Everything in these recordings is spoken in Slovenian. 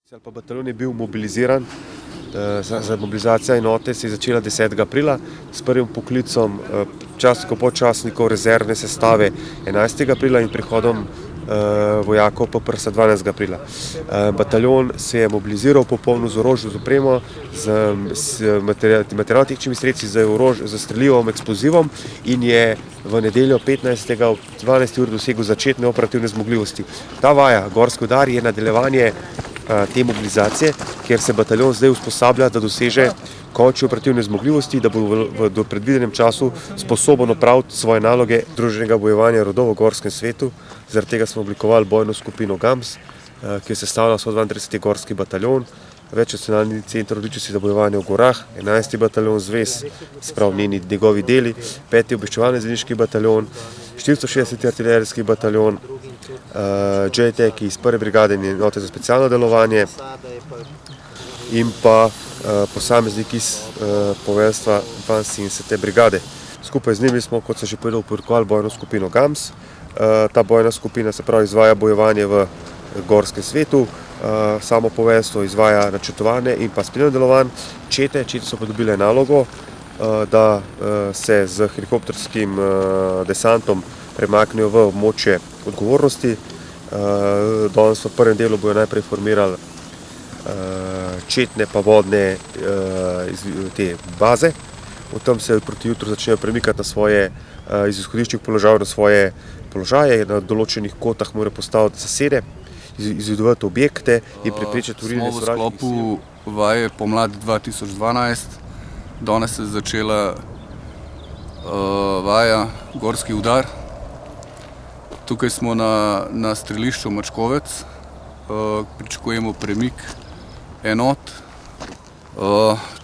Bataljon je bil mobiliziran, za mobilizacija enote se je začela 10. aprila s prvim poklicom častnikov, podčastnikov rezervne sestave 11. aprila in prihodom vojakov PPRS 12. aprila. Bataljon se je mobiliziral popolno z orožjem, z opremo, z materialno-tehničnimi sredstvi, z strelivom, eksplozivom in je v nedeljo 15. ob 12. uri dosegel začetne operativne zmogljivosti. Ta vaja, Gorski udar, je nadaljevanje te mobilizacije, kjer se bataljon zdaj usposablja, da doseže končne operativne zmogljivosti, da bo v predvidenem času sposoben opraviti svoje naloge združenega bojevanja rodov v gorskem svetu. Zaradi tega smo oblikovali bojno skupino GAMS, ki je sestavljala 132. gorski bataljon, večnacionalni center odličnosti za bojevanje v gorah, 11. bataljon zvez, sprav njegovi deli, 5. obveščevalno-izvidniški bataljon, 460. artilerijski bataljon, JTEC iz 1. brigade in enote za specialno delovanje in pa posamezniki iz poveljstva 72. brigade. Skupaj z njimi smo, kot sem že povedal, oblikovali bojno skupino GAMS. Ta bojna skupina se pravi izvaja bojevanje v gorskem svetu, samo poveljstvo izvaja načrtovanje in pa spremljanje delovanj. Čete so pa dobile nalogo, da se z helikopterskim desantom premaknejo v območje odgovornosti. Danes v prvem delu bojo najprej formirali četne pa vodne te baze. V tem se proti jutru začnejo premikati na svoje iz izhodiščnih položajev na svoje položaje. Na določenih kotah morajo postaviti zasede, izvidovati objekte in preprečiti urinjenje sovražnih sil. Smo v sklopu vaje pomladi 2012. Danes se je začela vaja Gorski udar. Tukaj smo na strelišču Mačkovec. Pričakujemo premik enot.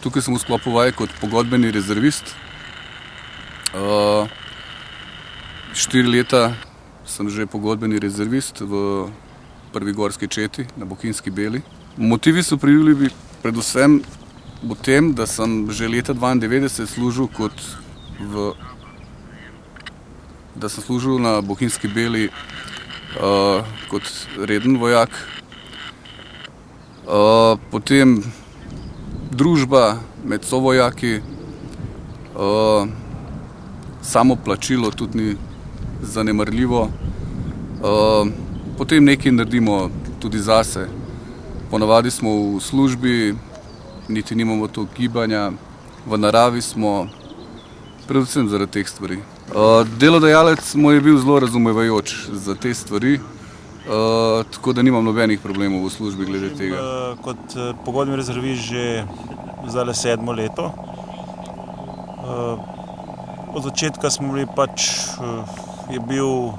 Tukaj sem v sklopu vaje kot pogodbeni rezervist. 4 leta sem že pogodbeni rezervist v prvi gorski četi na Bohinjski Beli. Motivi so bili predvsem v tem, da sem že leta 1992 služil na Bohinjski Beli kot reden vojak. Potem družba med sovojaki, samo plačilo tudi ni zanemarljivo. Potem nekaj naredimo tudi zase. Ponavadi smo v službi, niti nimamo to gibanja, v naravi smo, predvsem zaradi teh stvari. Delodajalec moj je bil zelo razumevajoč za te stvari, tako da nimam nobenih problemov v službi glede tega. Kot pogodbeni rezervist že zdaj 7. leto. Od začetka smo bili je bil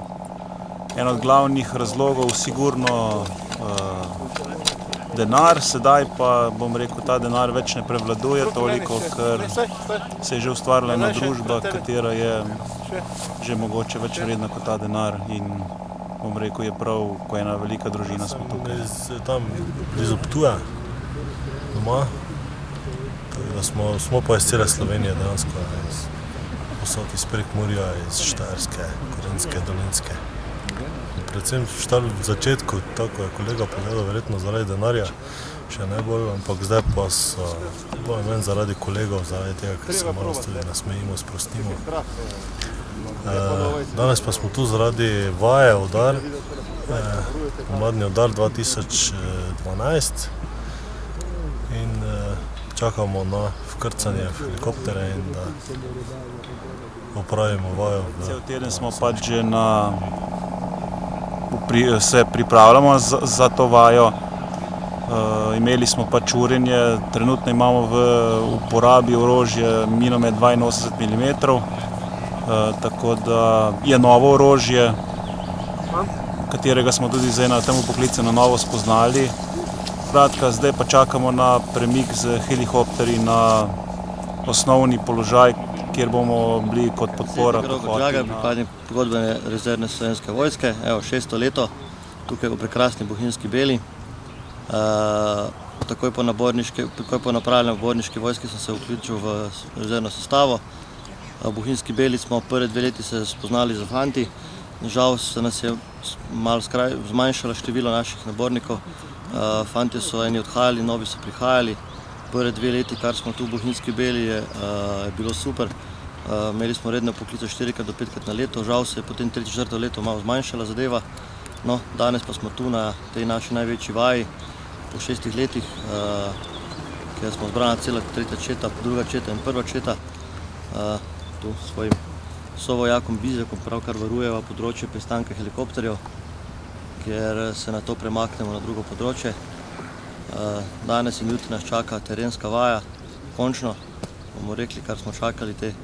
en od glavnih razlogov sigurno denar, sedaj pa bom rekel, ta denar več ne prevladuje toliko, ker se je že ustvarila ena družba, katera je že mogoče več vredna kot ta denar in bom rekel, je prav, ko ena velika družina smo tukaj. Tam blizu Ptuja doma, da smo pa iz cele Slovenije dejansko, posod iz Prekmurja, iz Štajerske, Gorenjske, Dolenjske. Predvsem v začetku, tako je kolega povedal, verjetno zaradi denarja še najbolj, ampak zdaj pa so meni zaradi kolegov, zaradi tega, ker se malo tudi nasmejimo, sprostimo. Danes pa smo tu zaradi vaje udar, pomladni udar 2012 in čakamo na vkrcanje v helikoptere in da opravimo vajo. Cel teden smo že se pripravljamo za to vajo. Imeli smo urjenje, trenutno imamo v uporabi orožje minomet 82 mm, tako da je novo orožje, katerega smo tudi zdaj na tem poklicu na novo spoznali. Kratka, zdaj pa čakamo na premik z helikopterji na osnovni položaj, kjer bomo bili kot podpora. Dragaj, pripadnik pogodbene rezervne slovenske vojske, 6. leto, tukaj v prekrasni Bohinjski Beli. Takoj po napravljenem naborniški vojski sem se vključil v rezervno sestavo. V Bohinjski Beli smo prve 2 leti se spoznali z fanti. Žal se nas je malo zmanjšalo število naših nabornikov, Fantje so eni odhajali, novi so prihajali. Prve 2 leti, kar smo tu v Bohinjski Beli, je bilo super. Imeli smo redne poklice 4 do 5 na leto, žal se je potem 3. 4. leto malo zmanjšala zadeva. No, danes pa smo tu na tej naši največji vaji po 6 letih, kjer smo zbrana cela 3. četa, 2. četa in 1. četa. Tu s svojim sovojakom Bizjakom pravkar varujeva področje pristanka helikopterjev, kjer se na to premaknemo na drugo področje. Danes in jutri nas čaka terenska vaja, končno bomo rekli, kar smo čakali te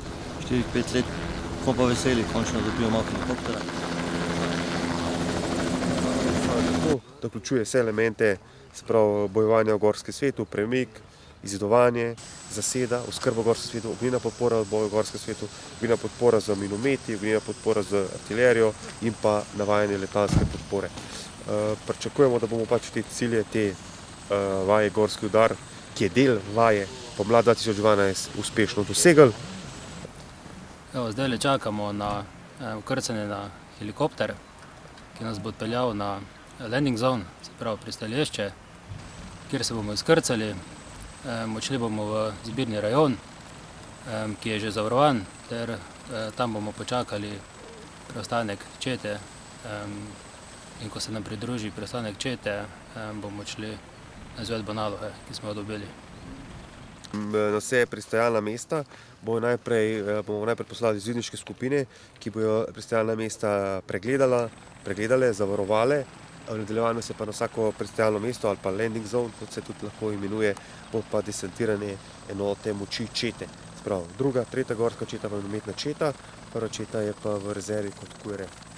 4-5 let, smo pa veseli, končno dobimo malo helikoptera. To vključuje vse elemente, se pravi bojevanja v gorskem svetu, premik, izidovanje, zaseda, oskrba v gorskem svetu, ognjena podpora v gorskem svetu, ognjena podpora z minometi, ognjena podpora z artilerijo in pa navajanje letalske podpore. Pričakujemo, da bomo pač te cilje, te vaje Gorski udar, ki je del vaje pomlad 2012, uspešno dosegli. Zdaj čakamo na vkrcanje na helikopter, ki nas bo odpeljal na landing zone, se pravi pristanišče, kjer se bomo izkrcali. Odšli bomo v zbirni rajon, ki je že zavarovan, ter tam bomo počakali preostanek čete. In ko se nam pridruži preostanek čete, bomo odšli na izvedbo naloge, ki smo jo dobili. Na vse pristajalna mesta bomo najprej poslali izvidniške skupine, ki bojo pristajalna mesta pregledale, zavarovale. V nadaljevanju se pa na vsako pristajalno mesto ali pa landing zone, kot se tudi lahko imenuje, bo pa desantirane enote moči čete. Sprav, 2., 3. gorska četa pa minometna četa, 1. četa je pa v rezervi kot QRF.